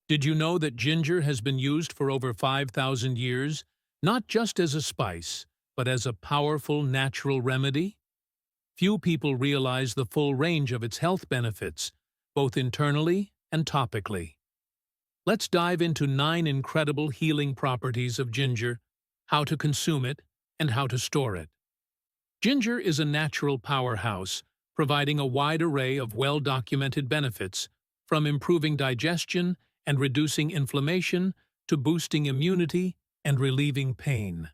Did you know that ginger has been used for over 5,000 years, not just as a spice, but as a powerful natural remedy? Few people realize the full range of its health benefits, both internally and topically. Let's dive into 9 incredible healing properties of ginger, how to consume it, and how to store it. Ginger is a natural powerhouse, providing a wide array of well-documented benefits, from improving digestion and reducing inflammation to boosting immunity and relieving pain.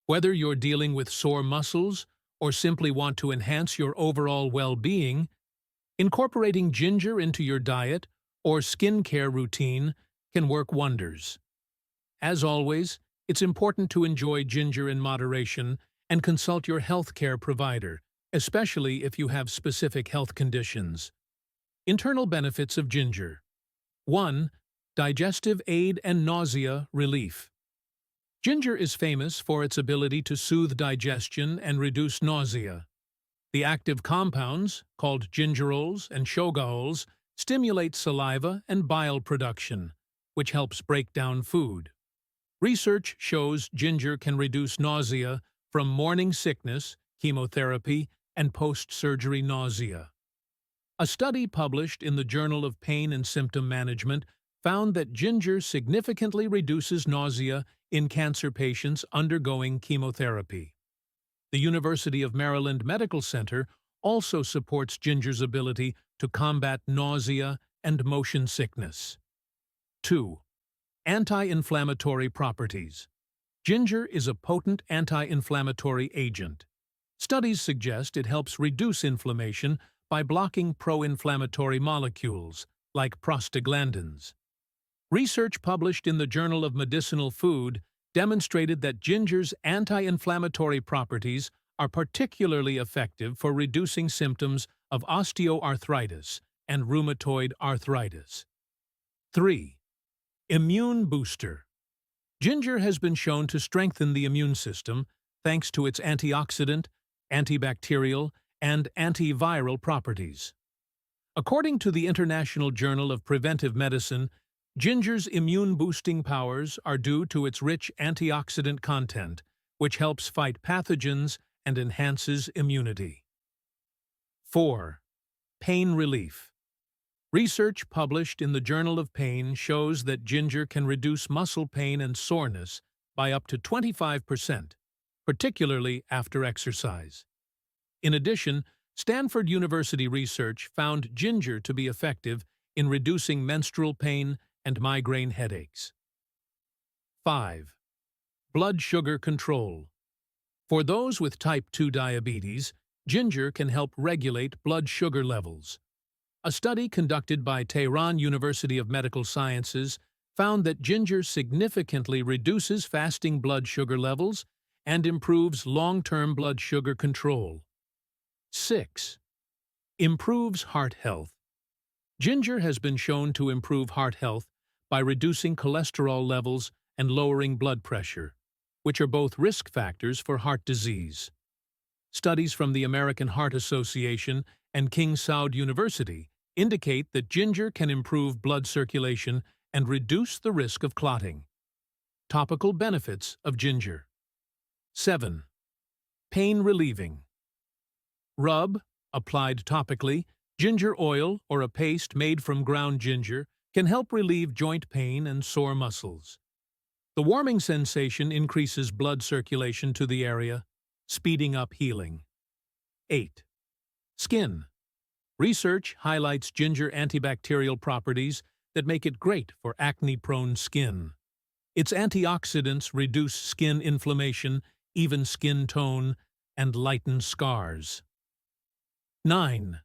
Whether you're dealing with sore muscles or simply want to enhance your overall well-being, incorporating ginger into your diet or skincare routine can work wonders. As always, it's important to enjoy ginger in moderation and consult your healthcare provider, especially if you have specific health conditions. Internal benefits of ginger. 1. Digestive aid and nausea relief. Ginger is famous for its ability to soothe digestion and reduce nausea. The active compounds, called gingerols and shogaols, stimulate saliva and bile production, which helps break down food. Research shows ginger can reduce nausea from morning sickness, chemotherapy, and post-surgery nausea. A study published in the Journal of Pain and Symptom Management found that ginger significantly reduces nausea in cancer patients undergoing chemotherapy. The University of Maryland Medical Center also supports ginger's ability to combat nausea and motion sickness. 2. Anti-inflammatory properties. Ginger is a potent anti-inflammatory agent. Studies suggest it helps reduce inflammation by blocking pro-inflammatory molecules, like prostaglandins. Research published in the Journal of Medicinal Food demonstrated that ginger's anti-inflammatory properties are particularly effective for reducing symptoms of osteoarthritis and rheumatoid arthritis. 3. Immune booster. Ginger has been shown to strengthen the immune system thanks to its antioxidant, antibacterial, and antiviral properties. According to the International Journal of Preventive Medicine, ginger's immune-boosting powers are due to its rich antioxidant content, which helps fight pathogens and enhances immunity. 4. Pain relief. Research published in the Journal of Pain shows that ginger can reduce muscle pain and soreness by up to 25%, particularly after exercise. In addition, Stanford University research found ginger to be effective in reducing menstrual pain and migraine headaches. 5. Blood sugar control. For those with type 2 diabetes, ginger can help regulate blood sugar levels. A study conducted by Tehran University of Medical Sciences found that ginger significantly reduces fasting blood sugar levels and improves long-term blood sugar control. 6. Improves heart health. Ginger has been shown to improve heart health by reducing cholesterol levels and lowering blood pressure, which are both risk factors for heart disease. Studies from the American Heart Association and King Saud University indicate that ginger can improve blood circulation and reduce the risk of clotting. Topical benefits of ginger. 7. Pain relieving. Rub, applied topically, ginger oil or a paste made from ground ginger can help relieve joint pain and sore muscles. The warming sensation increases blood circulation to the area, speeding up healing. 8. Skin. Research highlights ginger antibacterial properties that make it great for acne-prone skin. Its antioxidants reduce skin inflammation, even skin tone, and lighten scars. 9.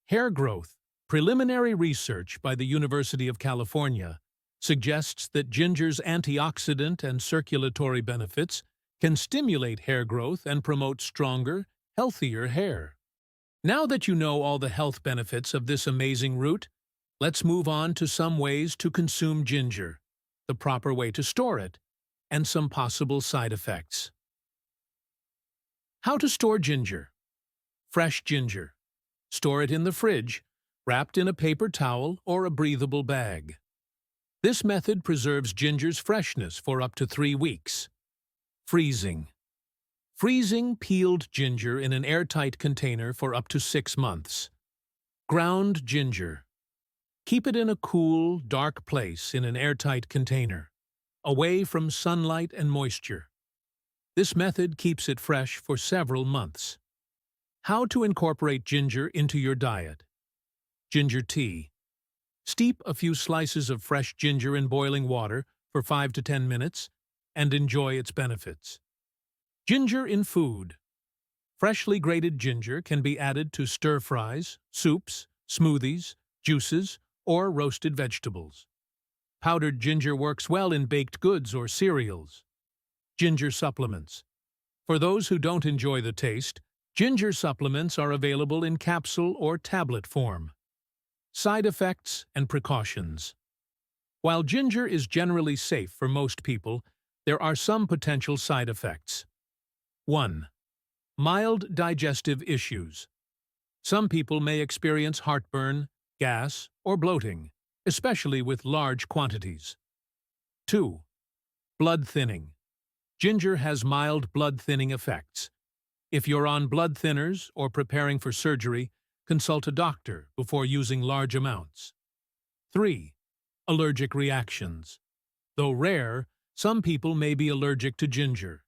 Hair growth. Preliminary research by the University of California suggests that ginger's antioxidant and circulatory benefits can stimulate hair growth and promote stronger, healthier hair. Now that you know all the health benefits of this amazing root, let's move on to some ways to consume ginger, the proper way to store it, and some possible side effects. How to store ginger. Fresh ginger. Store it in the fridge, wrapped in a paper towel or a breathable bag. This method preserves ginger's freshness for up to 3 weeks. Freezing. Freezing peeled ginger in an airtight container for up to 6 months. Ground ginger. Keep it in a cool, dark place in an airtight container, away from sunlight and moisture. This method keeps it fresh for several months. How to incorporate ginger into your diet. Ginger tea. Steep a few slices of fresh ginger in boiling water for 5 to 10 minutes and enjoy its benefits. Ginger in food. Freshly grated ginger can be added to stir-fries, soups, smoothies, juices, or roasted vegetables. Powdered ginger works well in baked goods or cereals. Ginger supplements. For those who don't enjoy the taste, ginger supplements are available in capsule or tablet form. Side effects and precautions. While ginger is generally safe for most people, there are some potential side effects. 1. Mild digestive issues. Some people may experience heartburn, gas, or bloating, especially with large quantities. 2. Blood thinning. Ginger has mild blood thinning effects. If you're on blood thinners or preparing for surgery, consult a doctor before using large amounts. 3. Allergic reactions. Though rare, some people may be allergic to ginger.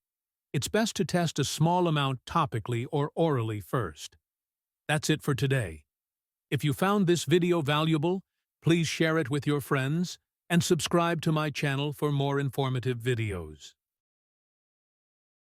It's best to test a small amount topically or orally first. That's it for today. If you found this video valuable, please share it with your friends and subscribe to my channel for more informative videos.